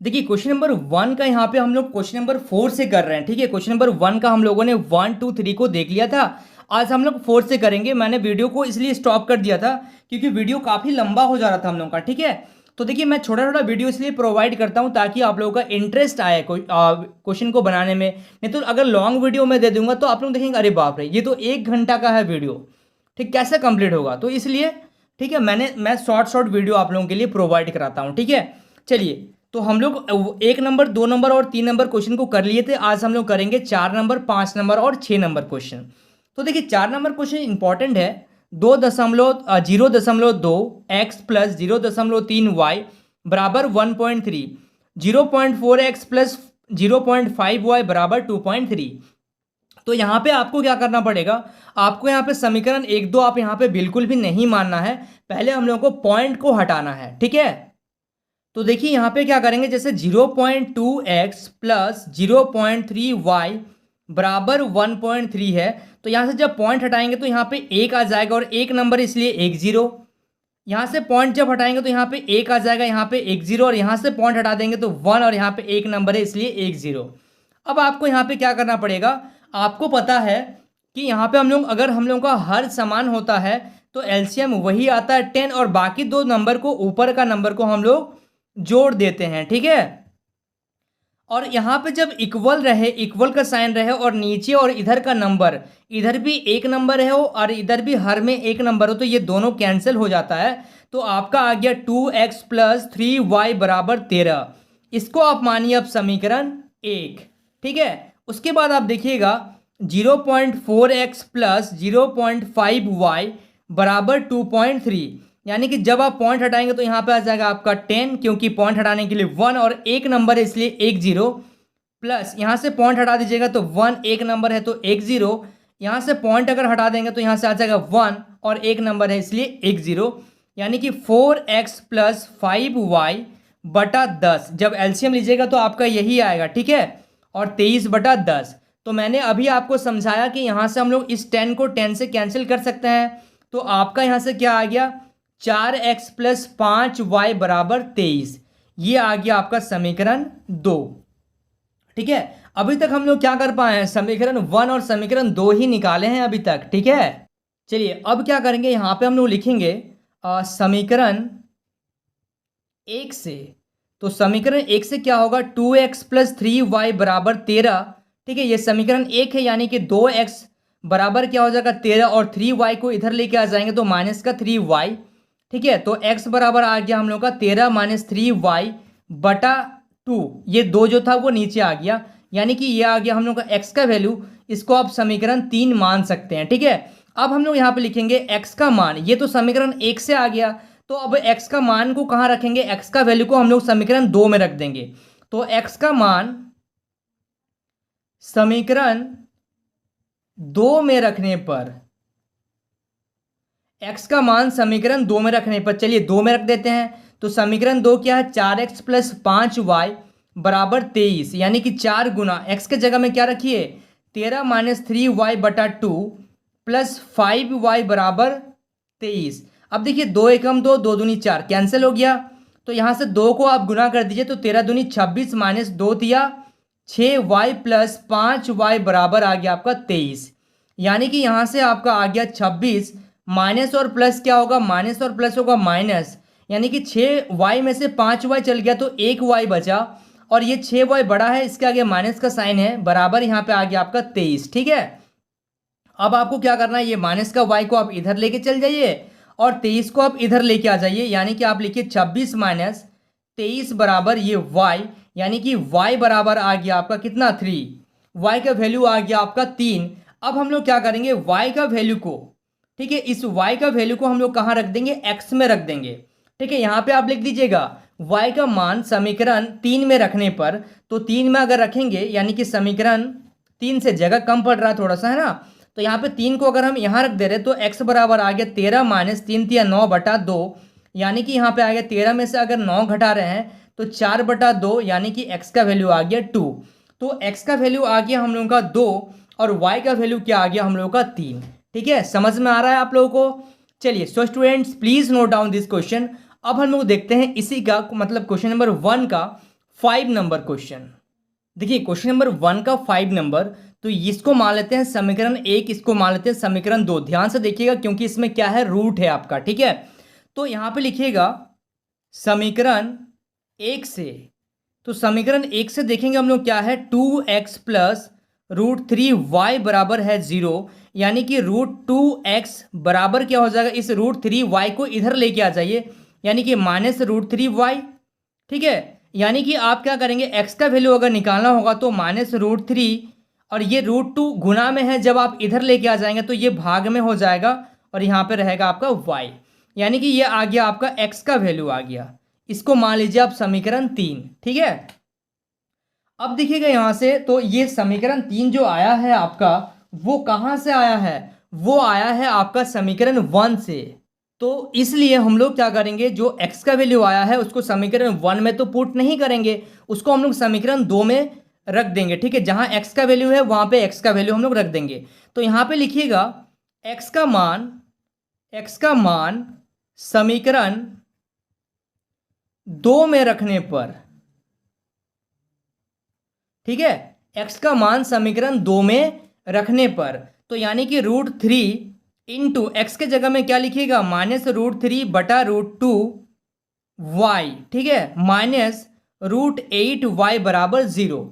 देखिए question number 1 का यहाँ पे हम लोग क्वेश्चन नंबर 4 से कर रहे हैं। ठीक है, क्वेश्चन नंबर 1 का हम लोगों ने 1 2 3 को देख लिया था। आज हम लोग 4 से करेंगे। मैंने वीडियो को इसलिए स्टॉप कर दिया था क्योंकि वीडियो काफ़ी लंबा हो जा रहा था हम लोगों का। ठीक है, तो देखिए मैं छोटा छोटा वीडियो इसलिए प्रोवाइड करता हूँ ताकि आप लोगों का इंटरेस्ट आए क्वेश्चन को बनाने में। नहीं तो अगर लॉन्ग वीडियो में दे दूंगा तो आप लोग देखेंगे अरे बाप रे, ये तो 1 घंटा का है वीडियो, ठीक कैसे कंप्लीट होगा। तो इसलिए ठीक है, मैं शॉर्ट शॉर्ट वीडियो आप लोगों के लिए प्रोवाइड कराता हूँ। ठीक है, चलिए तो हम लोग 1 नंबर 2 नंबर और 3 नंबर क्वेश्चन को कर लिए थे। आज हम लोग करेंगे 4 नंबर 5 नंबर और 6 नंबर क्वेश्चन। तो देखिए 4 नंबर क्वेश्चन इंपॉर्टेंट है। 0.2 x प्लस 0.3 y बराबर 1.3, 0.4 x प्लस 0.5 y बराबर 2.3। तो यहाँ पे आपको क्या करना पड़ेगा, आपको यहाँ पे समीकरण 1 2 आप यहाँ पे बिल्कुल भी नहीं मानना है। पहले हम लोग को पॉइंट को हटाना है। ठीक है, तो देखिए यहाँ पे क्या करेंगे, जैसे 0.2 x प्लस 0.3 y बराबर 1.3 है। तो यहाँ से जब पॉइंट हटाएंगे तो यहाँ पे एक आ जाएगा और एक नंबर इसलिए एक जीरो। यहाँ से पॉइंट जब हटाएंगे तो यहाँ पे एक आ जाएगा, यहाँ पे एक जीरो, और यहाँ से पॉइंट हटा देंगे तो 1 और यहाँ पे एक नंबर है इसलिए एक जीरो। अब आपको यहाँ पे क्या करना पड़ेगा, आपको पता है कि यहाँ पे अगर हम लोग का हर समान होता है तो एलसीएम वही आता है 10, और बाकी दो नंबर को, ऊपर का नंबर को हम लोग जोड़ देते हैं। ठीक है, और यहाँ पे जब इक्वल रहे, इक्वल का साइन रहे, और नीचे और इधर का नंबर, इधर भी एक नंबर है हो और इधर भी हर में एक नंबर हो, तो ये दोनों कैंसिल हो जाता है। तो आपका आ गया 2x प्लस 3y बराबर 13। इसको आप मानिए अब समीकरण 1। ठीक है, उसके बाद आप देखिएगा 0.4x प्लस 0.5y बराबर 2.3, यानी कि जब आप पॉइंट हटाएंगे तो यहाँ पे आ जाएगा आपका 10, क्योंकि पॉइंट हटाने के लिए 1 और एक नंबर है इसलिए एक जीरो, प्लस यहाँ से पॉइंट हटा दीजिएगा तो 1 एक नंबर है तो एक जीरो, यहाँ से पॉइंट अगर हटा देंगे तो यहाँ से आ जाएगा 1 और एक नंबर है इसलिए एक जीरो, यानी कि 4x प्लस 5y बटा 10। जब एलसीएम लीजिएगा तो आपका यही आएगा। ठीक है, और 23/10। तो मैंने अभी आपको समझाया कि यहाँ से हम लोग इस 10 को 10 से कैंसिल कर सकते हैं। तो आपका यहाँ से क्या आ गया, 4x प्लस 5y बराबर 23। ये आ गया आपका समीकरण 2। ठीक है, अभी तक हम लोग क्या कर पाए हैं, समीकरण 1 और समीकरण 2 ही निकाले हैं अभी तक। ठीक है, चलिए अब क्या करेंगे, यहाँ पे हम लोग लिखेंगे समीकरण 1 से। तो समीकरण 1 से क्या होगा, 2x प्लस 3y बराबर 13। ठीक है, ये समीकरण 1 है, यानी कि 2x बराबर क्या हो जाएगा 13, और 3y को इधर लेके आ जाएंगे तो माइनस का 3y। ठीक है, तो x बराबर आ गया हम लोग का 13 माइनस 3y बटा 2। ये 2 जो था वो नीचे आ गया, यानी कि ये आ गया हम लोग का x का वैल्यू। इसको आप समीकरण 3 मान सकते हैं। ठीक है, अब हम लोग यहाँ पे लिखेंगे x का मान। ये तो समीकरण 1 से आ गया, तो अब x का मान को कहाँ रखेंगे, x का वैल्यू को हम लोग समीकरण 2 में रख देंगे। तो x का मान समीकरण 2 में रखने पर, x का मान समीकरण 2 में रखने पर, चलिए 2 में रख देते हैं। तो समीकरण 2 क्या है, 4x प्लस 5y बराबर 23, यानी कि 4 गुना x के जगह में क्या रखिए 13 माइनस 3y बटा 2 प्लस 5y बराबर 23। अब देखिए 2 एकम 2, 2 दूनी 4, कैंसिल हो गया। तो यहाँ से 2 को आप गुना कर दीजिए तो 13 दूनी 26 माइनस 2 दिया 6y प्लस 5y बराबर आ गया आपका 23, यानी कि यहाँ से आपका आ गया 26। माइनस और प्लस क्या होगा, माइनस और प्लस होगा माइनस, यानी कि 6y में से 5y चल गया तो 1y बचा, और ये 6y बड़ा है इसके आगे माइनस का साइन है, बराबर यहाँ पे आ गया आपका 23। ठीक है, अब आपको क्या करना है, ये माइनस का y को आप इधर लेके चल जाइए और 23 को आप इधर लेके आ जाइए, यानी कि आप लिखिए 26 माइनस 23 बराबर ये y, यानी कि y बराबर आ गया आपका कितना 3, y का वैल्यू आ गया आपका 3। अब हम लोग क्या करेंगे, y का वैल्यू को, ठीक है, इस y का वैल्यू को हम लोग कहाँ रख देंगे, x में रख देंगे। ठीक है, यहाँ पे आप लिख दीजिएगा y का मान समीकरण 3 में रखने पर, तो 3 में अगर रखेंगे यानी कि समीकरण 3 से जगह कम पड़ रहा है थोड़ा सा, है ना। तो यहाँ पे 3 को अगर हम यहाँ रख दे रहे तो x बराबर आ गया 13 माइनस 3 तिया 9 बटा 2, यानी कि यहाँ पे आ गया 13 में से अगर 9 घटा रहे हैं तो 4 बटा 2, यानी कि x का वैल्यू आ गया 2। तो x का वैल्यू आ गया हम लोगों का 2 और y का वैल्यू क्या आ गया हम लोगों का 3। ठीक है, समझ में आ रहा है आप लोगों को। चलिए so students please note down this question. अब हम लोग देखते हैं इसी का मतलब क्वेश्चन नंबर 1 का 5 नंबर क्वेश्चन। देखिए क्वेश्चन नंबर 1 का 5 नंबर, तो इसको मान लेते हैं समीकरण 1, इसको मान लेते हैं समीकरण 2। ध्यान से देखिएगा क्योंकि इसमें क्या है, रूट है आपका, ठीक है। तो यहां पे लिखिएगा समीकरण 1 से, तो समीकरण 1 से देखेंगे हम लोग क्या है, 2x प्लस √3y बराबर है 0, यानी कि √2x बराबर क्या हो जाएगा, इस √3y को इधर लेके आ जाइए, यानी कि -√3y, ठीक है। यानी कि आप क्या करेंगे, x का वैल्यू अगर निकालना होगा तो -√3, और ये √2 गुना में है, जब आप इधर लेके आ जाएंगे तो ये भाग में हो जाएगा और यहाँ पे रहेगा आपका y, यानी कि ये आ गया आपका x का वैल्यू आ गया। इसको मान लीजिए आप समीकरण 3, ठीक है। अब देखिएगा यहां से, तो ये समीकरण 3 जो आया है आपका, वो कहां से आया है, वो आया है आपका समीकरण 1 से। तो इसलिए हम लोग क्या करेंगे, जो x का वैल्यू आया है उसको समीकरण 1 में तो पुट नहीं करेंगे, उसको हम लोग समीकरण 2 में रख देंगे, ठीक है। जहां x का वैल्यू है वहां पे x का वैल्यू हम लोग रख देंगे। तो यहां पे लिखिएगा x का मान समीकरण 2 में रखने पर, ठीक है, x का मान समीकरण 2 में रखने पर, तो यानी कि √3 इंटू एक्स के जगह में क्या लिखिएगा, -√3/√2y, ठीक है, -√8y बराबर 0।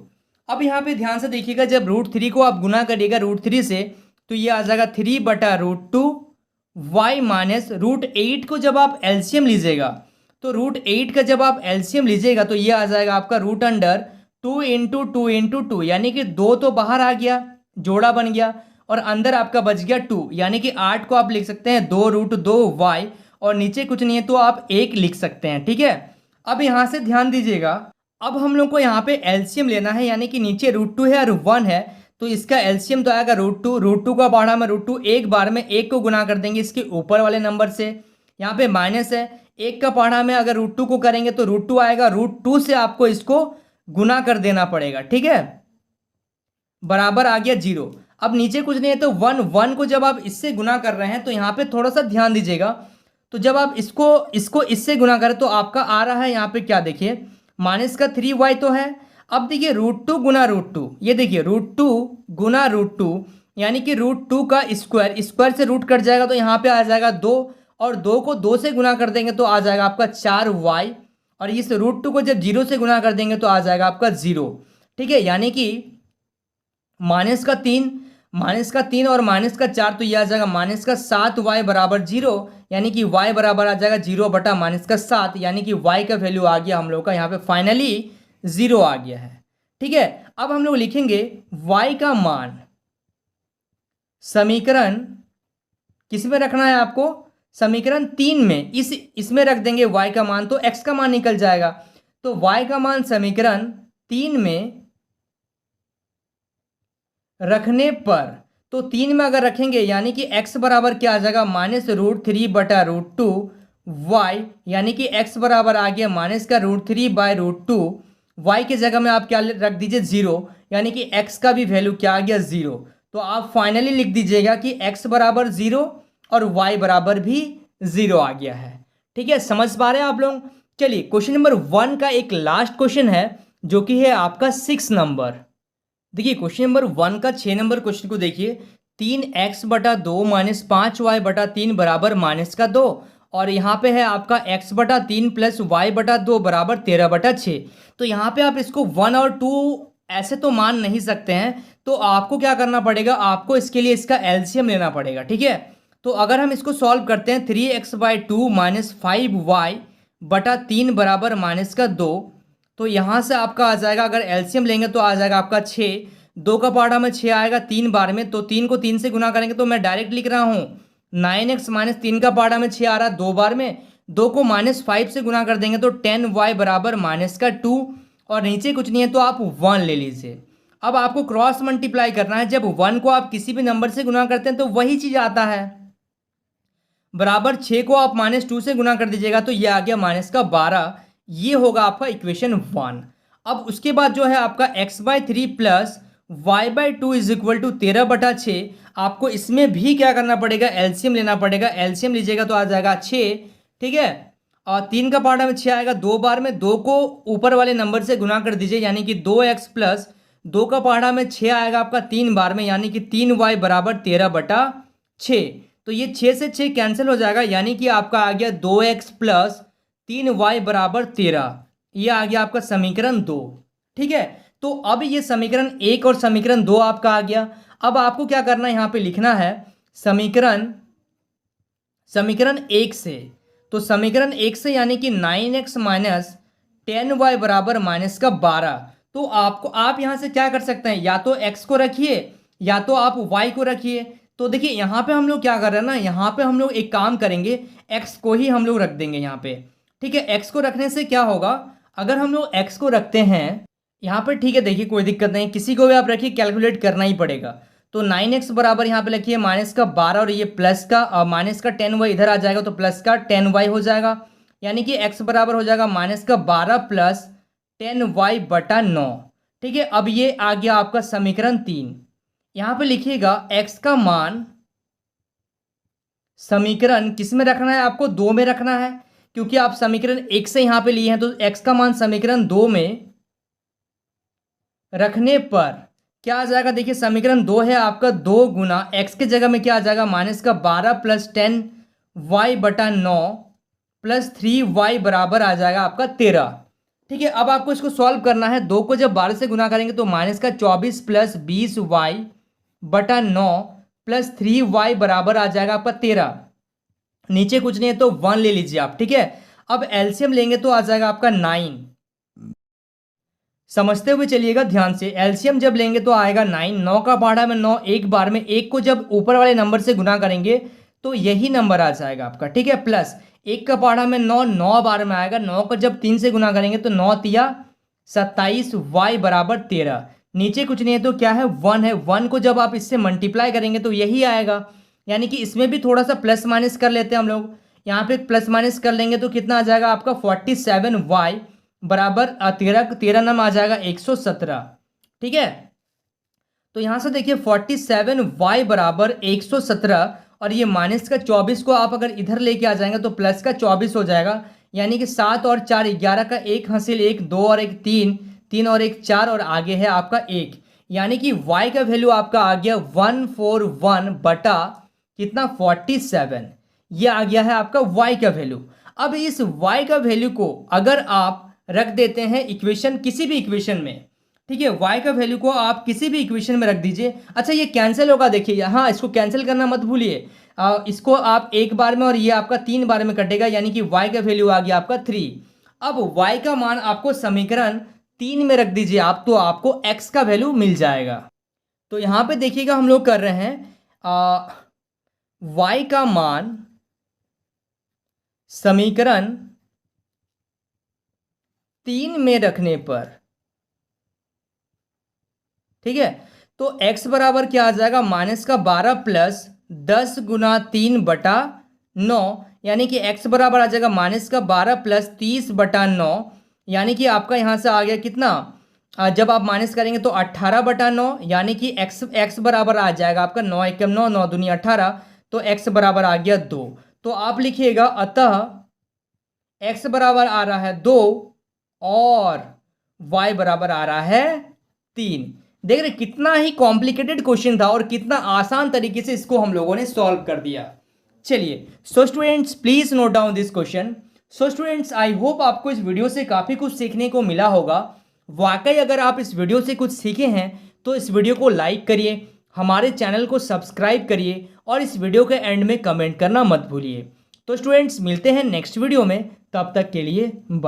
अब यहाँ पे ध्यान से देखिएगा, जब √3 को आप गुना करिएगा √3 से, तो ये आ जाएगा 3/√2y माइनस √8 को जब आप एलसीएम लीजिएगा, तो √8 का जब आप एलसीएम लीजिएगा तो ये आ जाएगा आपका √2 इंटू 2 इंटू 2, यानी कि 2 तो बाहर आ गया, जोड़ा बन गया, और अंदर आपका बच गया 2, यानी कि 8 को आप लिख सकते हैं 2√2y, और नीचे कुछ नहीं है तो आप 1 लिख सकते हैं, ठीक है। अब यहाँ से ध्यान दीजिएगा, अब हम लोग को यहाँ पे एलसीएम लेना है, यानी कि नीचे √2 है और 1 है, तो इसका एलसीएम तो आएगा √2 का पहाड़ा में √2, एक बार में 1 को गुना कर देंगे इसके ऊपर वाले नंबर से, यहाँ पे माइनस है, 1 का पहाड़ा में अगर √2 को करेंगे तो √2 आएगा, √2 से आपको इसको गुना कर देना पड़ेगा, ठीक है, बराबर आ गया 0। अब नीचे कुछ नहीं है तो 1 को जब आप इससे गुना कर रहे हैं तो यहाँ पे थोड़ा सा ध्यान दीजिएगा, तो जब आप इसको इससे गुना करें तो आपका आ रहा है यहाँ पे क्या, देखिए -3y तो है। अब देखिए √2 गुना √2, ये देखिए √2 गुना √2, यानी कि √2 का स्क्वायर से रूट कट जाएगा तो यहाँ पे आ जाएगा 2, और 2 को 2 से गुना कर देंगे तो आ जाएगा आपका 4y, और इस √2 को जब 0 से गुना कर देंगे तो आ जाएगा आपका 0, ठीक है। यानी कि -3 और -4, तो यह आ जाएगा -7y बराबर 0, यानी कि y बराबर आ जाएगा 0/-7, यानी कि y का वैल्यू आ गया हम लोग का यहाँ पे फाइनली 0 आ गया है, ठीक है। अब हम लोग लिखेंगे y का मान समीकरण किस में रखना है आपको, समीकरण 3 में, इसमें रख देंगे y का मान, तो x का मान निकल जाएगा। तो y का मान समीकरण 3 में रखने पर, तो 3 में अगर रखेंगे यानी कि x बराबर क्या आ जाएगा, -√3/√2y, यानी कि x बराबर आ गया -√3/√2, y की जगह में आप क्या रख दीजिए 0, यानी कि x का भी वैल्यू क्या आ गया 0। तो आप फाइनली लिख दीजिएगा कि x बराबर 0 और y बराबर भी 0 आ गया है, ठीक है। समझ पा रहे हैं आप लोग। चलिए क्वेश्चन नंबर 1 का एक लास्ट क्वेश्चन है जो कि है आपका 6 नंबर। देखिए क्वेश्चन नंबर 1 का 6 नंबर क्वेश्चन को देखिए, 3x/2 - 5y/3 बराबर -2, और यहाँ पे है आपका x/3 + y/2 बराबर 13/6। तो यहाँ पे आप इसको 1 और 2 ऐसे तो मान नहीं सकते हैं, तो आपको क्या करना पड़ेगा, आपको इसके लिए इसका एलसीएम लेना पड़ेगा, ठीक है। तो अगर हम इसको सॉल्व करते हैं, 3x/2 - 5y/3 बराबर -2, तो यहाँ से आपका आ जाएगा, अगर एलसीएम लेंगे तो आ जाएगा आपका 6, 2 का पहाड़ा में 6 आएगा 3 बार में, तो 3 को 3 से गुना करेंगे तो मैं डायरेक्ट लिख रहा हूँ 9x - 3 का पहाड़ा में 6 आ रहा है 2 बार में, 2 को -5 से गुना कर देंगे तो 10y बराबर -2, और नीचे कुछ नहीं है तो आप 1 ले लीजिए। अब आपको क्रॉस मल्टीप्लाई करना है, जब 1 को आप किसी भी नंबर से गुना करते हैं तो वही चीज़ आता है, बराबर 6 को आप -2 से गुना कर दीजिएगा तो ये आ गया -12, ये होगा आपका इक्वेशन 1। अब उसके बाद जो है आपका x/3 + y/2 = 13/6, आपको इसमें भी क्या करना पड़ेगा, एलसीएम लेना पड़ेगा। एलसीएम लीजिएगा तो आ जाएगा 6, ठीक है। और 3 का पहाड़ा में 6 आएगा 2 बार में, 2 को ऊपर वाले नंबर से गुना कर दीजिए यानी कि 2x प्लस 2 का पहाड़ा में 6 आएगा आपका 3 बार में यानी कि 3y बराबर 13/6। तो ये 6 से 6 कैंसिल हो जाएगा यानी कि आपका आ गया 2x प्लस 3y बराबर 13। ये आ गया आपका समीकरण 2। ठीक है, तो अब ये समीकरण 1 और समीकरण 2 आपका आ गया। अब आपको क्या करना है, यहाँ पे लिखना है समीकरण 1 से। तो समीकरण 1 से यानी कि 9x माइनस 10y बराबर माइनस का 12। तो आप यहाँ से क्या कर सकते हैं, या तो x को रखिए या तो आप y को रखिए। तो देखिए यहाँ पे हम लोग क्या कर रहे हैं ना, यहाँ पे हम लोग एक काम करेंगे, x को ही हम लोग रख देंगे यहाँ पे। ठीक है, x को रखने से क्या होगा, अगर हम लोग x को रखते हैं यहाँ पे, ठीक है, देखिए कोई दिक्कत नहीं, किसी को भी आप रखिए, कैलकुलेट करना ही पड़ेगा। तो 9x बराबर यहाँ पे लिखिए माइनस का 12 और ये प्लस का माइनस का 10y इधर आ जाएगा तो प्लस का 10y हो जाएगा यानी कि x बराबर हो जाएगा माइनस का 12 प्लस 10y बटा 9। ठीक है, अब ये आ गया आपका समीकरण 3। यहाँ पे लिखिएगा x का मान समीकरण किस में रखना है, आपको 2 में रखना है, क्योंकि आप समीकरण 1 से यहाँ पे लिए हैं। तो x का मान समीकरण 2 में रखने पर क्या आ जाएगा, देखिए समीकरण 2 है आपका 2 गुना x के जगह में क्या आ जाएगा माइनस का 12 प्लस 10y बटा 9 प्लस 3y बराबर आ जाएगा आपका 13। ठीक है, अब आपको इसको सॉल्व करना है। 2 को जब 12 से गुना करेंगे तो माइनस का 24 प्लस 20y बटा 9 प्लस 3y बराबर आ जाएगा आपका 13। नीचे कुछ नहीं है तो 1 ले लीजिए आप। ठीक है, अब एलसीएम लेंगे तो आ जाएगा आपका 9। समझते हुए चलिएगा ध्यान से, एलसीएम जब लेंगे तो आएगा 9। 9 का पहाड़ा में 9 एक बार में, एक को जब ऊपर वाले नंबर से गुना करेंगे तो यही नंबर आ जाएगा आपका। ठीक है, प्लस 1 का पहाड़ा में 9 9 बार में आएगा, 9 को जब 3 से गुना करेंगे तो 9 तिया 27 y बराबर 13। नीचे कुछ नहीं है तो क्या है 1 है, 1 को जब आप इससे मल्टीप्लाई करेंगे तो यही आएगा, यानी कि इसमें भी थोड़ा सा प्लस माइनस कर लेते हैं हम लोग। यहाँ पे प्लस माइनस कर लेंगे तो कितना आ जाएगा आपका 47y बराबर 13 नाम आ जाएगा 117। ठीक है, तो यहां से देखिए 47y बराबर 117 और ये माइनस का 24 को आप अगर इधर लेके आ जाएंगे तो प्लस का 24 हो जाएगा, यानी कि 7 और 4 11 का 1 हासिल 1 2 और 1 3 3 और 1 4 और आगे है आपका 1, यानी कि y का वैल्यू आपका आ गया 141 बटा कितना 47। ये आ गया है आपका y का वैल्यू। अब इस y का वैल्यू को अगर आप रख देते हैं इक्वेशन, किसी भी इक्वेशन में, ठीक है, y का वैल्यू को आप किसी भी इक्वेशन में रख दीजिए। अच्छा ये कैंसिल होगा, देखिए हाँ, इसको कैंसिल करना मत भूलिए। इसको आप एक बार में और ये आपका 3 बार में कटेगा, यानी कि y का वैल्यू आ गया आपका 3। अब y का मान आपको समीकरण 3 में रख दीजिए आप, तो आपको x का वैल्यू मिल जाएगा। तो यहाँ पे देखिएगा हम लोग कर रहे हैं y का मान समीकरण 3 में रखने पर, ठीक है, तो x बराबर क्या आ जाएगा माइनस का 12 प्लस 10 गुना 3 बटा 9, यानी कि x बराबर आ जाएगा माइनस का 12 प्लस 30 बटा 9, यानी कि आपका यहाँ से आ गया कितना, जब आप माइनस करेंगे तो 18 बटा 9, यानी कि x बराबर आ जाएगा आपका 9 एकम 9 9 दूनी 18, तो x बराबर आ गया 2। तो आप लिखिएगा अतः x बराबर आ रहा है 2 और y बराबर आ रहा है 3। देख रहे कितना ही कॉम्प्लिकेटेड क्वेश्चन था और कितना आसान तरीके से इसको हम लोगों ने सॉल्व कर दिया। चलिए so students please note down this question. So students I hope आपको इस वीडियो से काफ़ी कुछ सीखने को मिला होगा। वाकई अगर आप इस वीडियो से कुछ सीखे हैं तो इस वीडियो को लाइक करिए, हमारे चैनल को सब्सक्राइब करिए और इस वीडियो के एंड में कमेंट करना मत भूलिए। तो स्टूडेंट्स मिलते हैं नेक्स्ट वीडियो में, तब तक के लिए बाय।